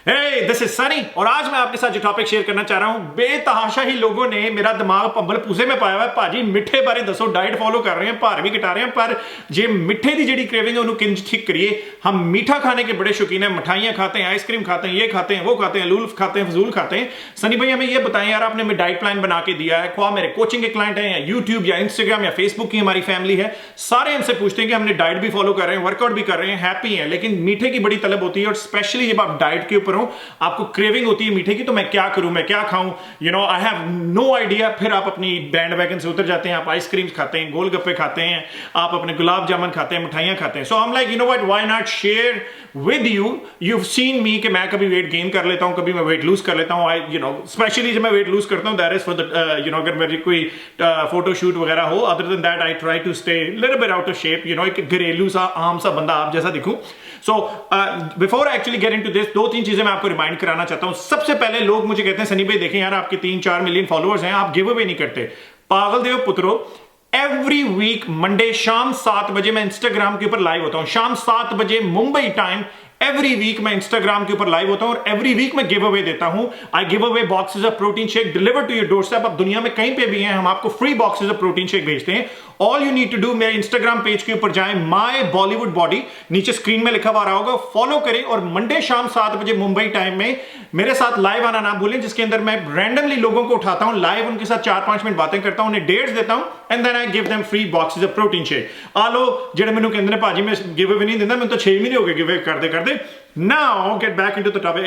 Hey this is Sunny और आज मैं आपके साथ जो टॉपिक शेयर करना चाह रहा हूं, बेतहाशा ही लोगों ने मेरा दिमाग पंबल पूसे में पाया हुआ है। भाजी मिठे बारे दसो, डाइट फॉलो कर रहे हैं, भार भी घटा रहे हैं, पर जे मिठे की जी क्रेविंग है उन्होंने किंज ठीक करिए। हम मीठा खाने के बड़े शौकीन हैं, मिठाइयां खाते हैं, आइसक्रीम खाते हैं, ये खाते हैं, वो खाते हैं, लूल खाते हैं, फजूल खाते हैं। सनी भाई हमें ये बताएं यार, आपने हमें डाइट प्लान बना के दिया है, ख्वाह मेरे कोचिंग के क्लाइंट हैं या यूट्यूब या इंस्टाग्राम या फेसबुक की हमारी फैमिली है, सारे हमसे पूछते हैं कि हमने डाइट भी फॉलो कर रहे हैं, वर्कआउट भी कर रहे हैं, हैप्पी हैं, लेकिन मीठे की बड़ी तलब होती है और स्पेशली जब आप डाइट के ऊपर हो आपको क्रेविंग होती है मीठे की, तो मैं क्या करूं, मैं क्या खाऊं, आई हैव नो आइडिया। फिर आप अपनी बैंड वैगन से उतर जाते हैं, आप आइसक्रीम खाते हैं, गोलगप्पे खाते हैं, आप अपने गुलाब जामुन खाते हैं, मिठाइयां खाते हैं। So I am like what, why not share with you. You seen me कि मैं कभी वेट गेन कर लेता हूं, कभी मैं वेट लूज कर लेता हूं। स्पेशली जब मैं वेट लूज करता हूं, दैट इज फॉर द अगर मेरी कोई फोटो शूट वगैरह हो। Other than that I try to stay little bit out of shape, एक घरेलू सा आम सा बंदा आप जैसा दिखूं। So before actually get into this, दो तीन चीजें मैं आपको रिमाइंड कराना चाहता हूं। सबसे पहले लोग मुझे कहते हैं सनी भाई देखें यार, आपके 3-4 मिलियन फॉलोअर्स हैं, आप गिव अवे नहीं करते। पागल देव पुत्रो, एवरी वीक मंडे शाम 7 बजे मैं इंस्टाग्राम के ऊपर लाइव होता हूं, शाम 7 बजे मुंबई टाइम। एवरी वीक मैं इंस्टाग्राम के ऊपर लाइव होता हूं और एवरी वीक मैं गिव अवे देता हूं। I give away boxes of protein shake deliver to your doorstep. आप दुनिया में कहीं पे भी हैं, हम आपको free boxes of protein shake भेजते हैं। All you need to do, मेरे इंस्टाग्राम पेज के ऊपर जाएं, माय बॉलीवुड बॉडी, नीचे स्क्रीन में लिखा हुआ रहा होगा, फॉलो करें और मंडे शाम 7 बजे मुंबई टाइम में मेरे साथ लाइव आना ना भूलें, जिसके अंदर मैं रैंडमली लोगों को उठाता हूं लाइव, उनके साथ 4-5 मिनट बातें करता हूं, उन्हें डेट्स देता हूं and then I give them free boxes of protein shake. आ लो जेडे मैनू कहंदे ने भाजी मैं गिव अवे नहीं दिंदा, मैं तो 6 महीने हो गए गिव अवे करते करते। Now get back into the topic.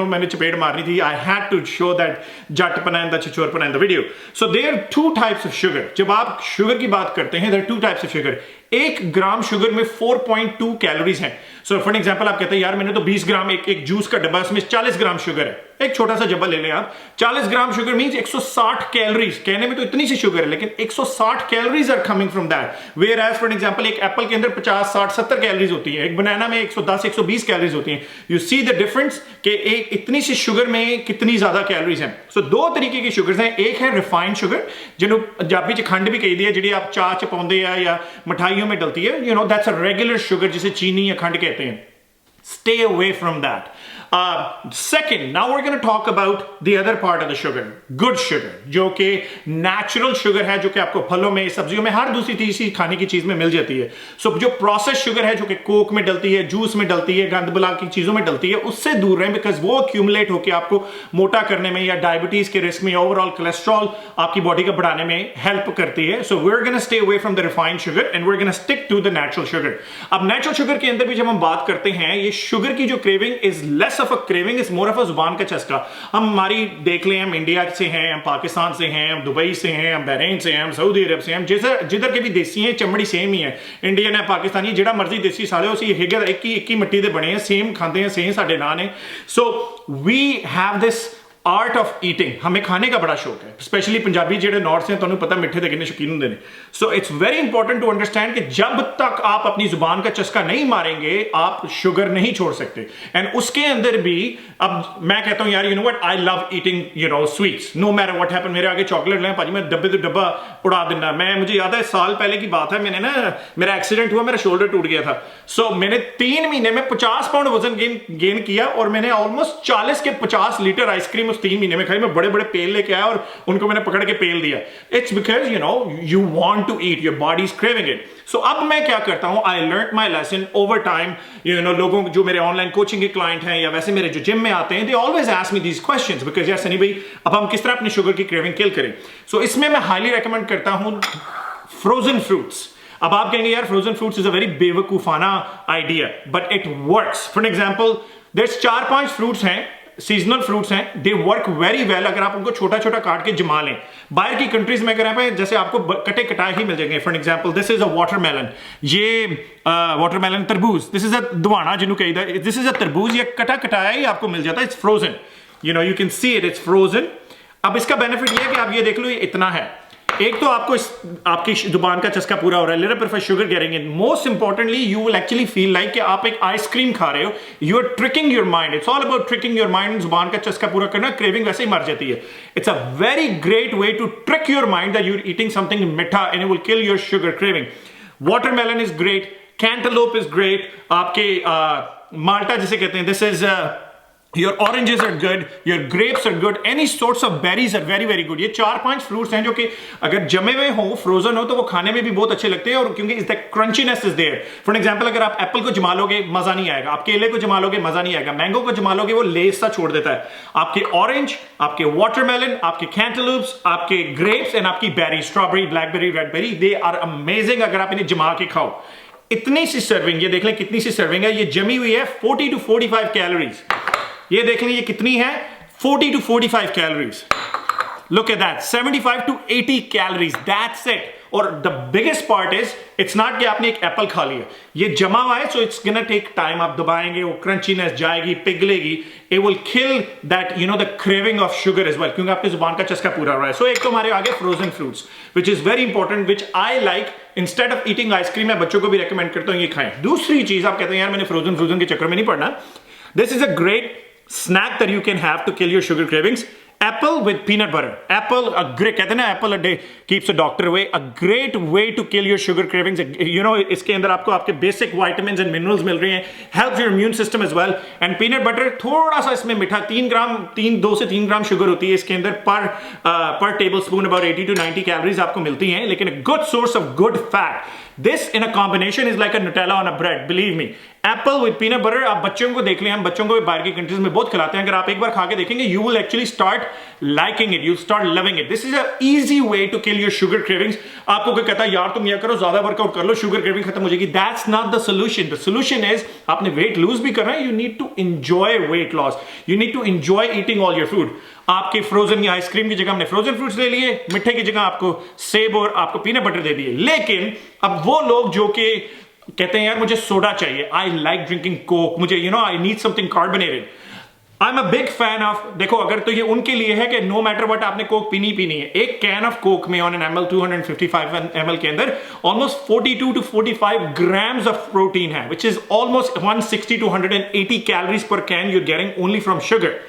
मैंने चपेट मारनी थी. I had to show that जटपना and the छिछोरपना in the video. So there are 2 types of sugar. जब आप शुगर की बात करते हैं, there are 2 types of sugar. 1 gram sugar में 4.2 कैलोरीज हैं. सो फॉर एग्जांपल आप कहते हैं यार मैंने तो 20 ग्राम एक जूस का डब्बा, इसमें 40 ग्राम शुगर है. एक छोटा सा डब्बा ले लें आप, 40 ग्राम शुगर मींस 160 कैलोरीज. कहने में तो इतनी सी शुगर है लेकिन 160 calories are coming from that. Whereas for example एक एप्पल के अंदर 50, 60, 70 कैलोरीज होती है, एक बनाना में 110, 120 कैलोरीज होती हैं. यू सी द डिफरेंस कि एक इतनी सी शुगर में कितनी ज्यादा कैलोरीज हैं. सो 2 तरीके की शुगर्स हैं. एक है रिफाइंड शुगर, जिन्हों पंजाबी च खंड भी कही दी है, जी आप चाह च पाउंदे या मिठाइयों में डलती है. दैट्स अ रेगुलर शुगर जिसे चीनी या खंड कहते हैं. Stay away from that. Second, now we're going to talk about the other part of the sugar, good sugar, जो कि natural sugar है, जो कि आपको फलों में, सब्जियों में, हर दूसरी तीसरी खाने की चीज में मिल जाती है. So जो processed sugar है, जो कि कोक में डलती है, जूस में डलती है, गंद बुला की चीजों में डलती है, उससे दूर रहें, बिकॉज वो accumulate होकर आपको मोटा करने में या डायबिटीज के रिस्क में, ओवरऑल कोलेस्ट्रॉल आपकी बॉडी का बढ़ाने में हेल्प करती है. So we're going to stay away from the refined sugar and we're going to stick to the natural sugar. अब natural sugar के अंदर भी जब हम बात करते हैं, ये शुगर की जो craving is less of a craving, is more of a जुबान का चस्का. हम हमारी देख लें, हम इंडिया से हैं, हम पाकिस्तान से हैं, हम दुबई से हैं, हम बहरीन से हैं, हम सऊदी अरब से हैं, जिधर के भी देसी हैं, चमड़ी सेम ही है. इंडियन है, पाकिस्तानी, जिहड़ा मर्जी देसी साले उसी हेगर एक ही मिट्टी दे बने हैं, सेम खाते हैं, सेम साडे नान है. So we have this art of eating. हमें खाने का बड़ा शौक है, स्पेशली पंजाबी जेडे नॉर्थ से, तुहानू पता मिठे दे किन्ने शौकीन हुंदे ने. So it's very important to understand कि जब तक आप अपनी जुबान का चस्का नहीं मारेंगे आप शुगर नहीं छोड़ सकते. एंड उसके अंदर भी अब मैं कहता हूं यार what, I love eating sweets, no matter what happen. मेरे आगे चॉकलेट लें भाजी, मैं डब्बे तो डब्बा उड़ा देना. मुझे याद है साल पहले की बात है, मैंने ना, मेरा एक्सीडेंट हुआ, मेरा शोल्डर टूट गया था. सो मैंने 3 महीने में 50 पाउंड वजन गेन किया और मैंने ऑलमोस्ट 40 के 50 लीटर आइसक्रीम उस 3 महीने में खाई. मैं बड़े बड़े पेल लेके आया और उनको मैंने पकड़ के पेल दिया. It's because you want to eat, your body is craving it. So अब मैं क्या करता हूं, I learn my lesson over time. लोगों जो मेरे ऑनलाइन कोचिंग के क्लाइंट हैं या वैसे मेरे जो जिम में आते हैं, they always ask me these questions because यार सनी भाई अब हम किस तरह अपनी शुगर की क्रेविंग किल करें. सो इसमें मैं हाईली रेकमेंड करता हूं फ्रोजन फ्रूट्स. अब आप कहेंगे यार frozen fruits is a very बेवकूफाना idea, but it works. For example there 4-5 fruits हैं, सीजनल फ्रूट्स हैं, दे वर्क वेरी वेल अगर आप उनको छोटा छोटा काट के जमा लें. बाहर की कंट्रीज में अगर आप जैसे आपको कटे कटाए ही मिल जाएंगे. For example this is a watermelon, ये वाटरमेलन तरबूज, दिस इज अ दवाना जिन्हों कही, दिस इज अ तरबूज, ये कटा कटाया ही आपको मिल जाता है. It's frozen, you can see it, it's frozen. अब इसका बेनिफिट ये है कि आप ये देख लो, ये इतना है. एक तो आपको आपकी जुबान का चस्का पूरा हो रहा है, little bit of sugar getting in. Most importantly you will actually feel like कि आप एक आइसक्रीम खा रहे हो. You are tricking your mind. It's all about tricking your mind. जुबान का चस्का पूरा करना, क्रेविंग वैसे ही मर जाती है. It's a very great way to trick your mind that you are eating something मीठा and it will kill your sugar craving. Watermelon is great, cantaloupe is great, आपके माल्टा जिसे कहते हैं, this is Your oranges are good, your grapes are good, any sorts of berries are very very good. ये 4-5 fruits हैं जो कि अगर जमे हुए हो, फ्रोजन हो, तो वो खाने में भी बहुत अच्छे लगते हैं, और क्योंकि इस the crunchiness is there. For example, अगर आप एप्पल को जमा लोगे मजा नहीं आएगा, आप केले को जमा लोगे मजा नहीं आएगा, मैंगो को जमा लोगे वो लेस सा छोड़ देता है. आपके ऑरेंज, आपके वाटरमेलन, आपके कैंटलूप्स, आपके ग्रेप्स एंड आपकी berry, strawberry, blackberry, redberry, they are amazing अगर आप इन्हें जमा के खाओ. इतनी सी सर्विंग, ये देख लें कितनी सी सर्विंग है, ये जमी हुई है 40 to 45 कैलोरीज. ये देख लें ये कितनी है, 40 to 45 calories. Look at that, 75 to 80 calories, that's it. और the biggest part is, it's not कि आपने एक एप्पल खा लिया, ये जमा हुआ है, so it's gonna take time. आप दबाएंगे, वो क्रंचीनेस जाएगी, पिघलेगी, it will kill that the craving of sugar as well, क्योंकि आपकी जुबान का चस्का पूरा हो रहा है. सो एक तो हमारे आगे frozen fruits, which is very important, which I like. Instead of eating ice cream, मैं बच्चों को भी रेकमेंड करता हूं ये खाएं. दूसरी चीज, आप कहते हैं यार मैंने फ्रोजन के चक्कर में नहीं पड़ना, this is a great snack that you can have to kill your sugar cravings. Apple with peanut butter. Apple, a great, कहते हैं ना apple a day keeps a doctor away. A great way to kill your sugar cravings. इसके अंदर आपको आपके basic vitamins and minerals मिल रहे हैं. Helps your immune system as well. And peanut butter, थोड़ा सा इसमें मीठा, 2 से 3 ग्राम शुगर होती है इसके अंदर पर table spoon. about 80 to 90 calories आपको मिलती हैं, लेकिन a good source of good fat. This in a combination is like a Nutella on a bread, believe me. Apple with peanut butter. आप बच्चों को देख लें, हम बच्चों को बाहर की कंट्रीज में बहुत खिलाते हैं, अगर आप एक बार खा के देखेंगे, you will actually start liking it, you start loving it. This is a easy way to kill your sugar cravings. आपको कोई कहता है यार तुम यह करो, ज्यादा वर्कआउट कर लो, शुगर क्रेविंग खत्म हो जाएगी. That's not the solution. The solution is, आपने वेट लूज भी करना है, you need to enjoy weight loss. You need to enjoy eating all your food. आपके फ्रोजन या आइसक्रीम की जगह हमने फ्रोजन फ्रूट्स ले लिए, मिठे की जगह आपको सेब और आपको पीनट बटर दे दिए. लेकिन अब वो लोग जो कि कहते हैं यार मुझे सोडा चाहिए, आई लाइक ड्रिंकिंग कोक, मुझे I need something carbonated. I am a big fan of, देखो अगर तो ये उनके लिए है कि नो मैटर व्हाट आपने कोक पीनी है. एक कैन ऑफ कोक में ऑन एन ml 255 ml के अंदर almost 42 to 45 grams of protein है, which is almost 160 to 180 calories per can you getting only from sugar.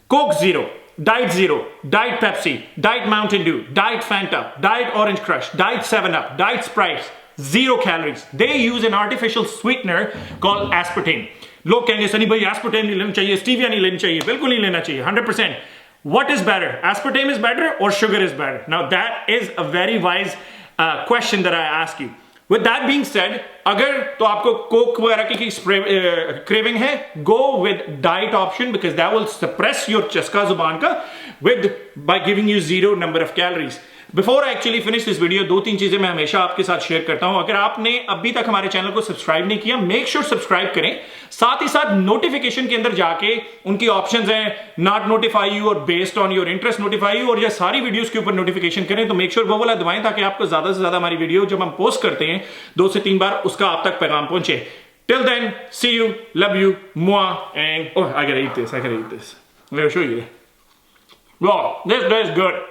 Coke zero, Diet Zero, Diet Pepsi, Diet Mountain Dew, Diet Fanta, Diet Orange Crush, Diet 7-Up, Diet Sprite, 0 calories. They use an artificial sweetener called aspartame. लोग कहेंगे सनी भाई aspartame नहीं लेना चाहिए, stevia नहीं लेनी चाहिए. बिल्कुल नहीं लेना चाहिए, 100%. What is better? Aspartame is better or sugar is better? Now that is a very wise question that I ask you. With that being said, अगर तो आपको कोक वगैरह की क्रेविंग है, go with diet option because that will suppress your चस्का जुबान का by giving you 0 number of calories. Before I actually finish this video, 2-3 चीजें मैं हमेशा आपके साथ शेयर करता हूं. अगर आपने अभी तक हमारे चैनल को सब्सक्राइब नहीं किया, मेक श्योर सब्सक्राइब करें. साथ ही साथ नोटिफिकेशन के अंदर जाके उनकी ऑप्शंस हैं, नॉट नोटिफाई यू और based on your interest notify you, और ये सारी वीडियोस के ऊपर नोटिफिकेशन करें. तो मेक श्योर वो वाला दबाएं ताकि आपको ज्यादा से ज्यादा हमारी वीडियो जब हम पोस्ट करते हैं 2 से 3 बार, उसका आप तक पैगाम पहुंचे. Till then, see you, love you, मुआ, and I gotta eat this. I'm gonna show you. Wow, this is good.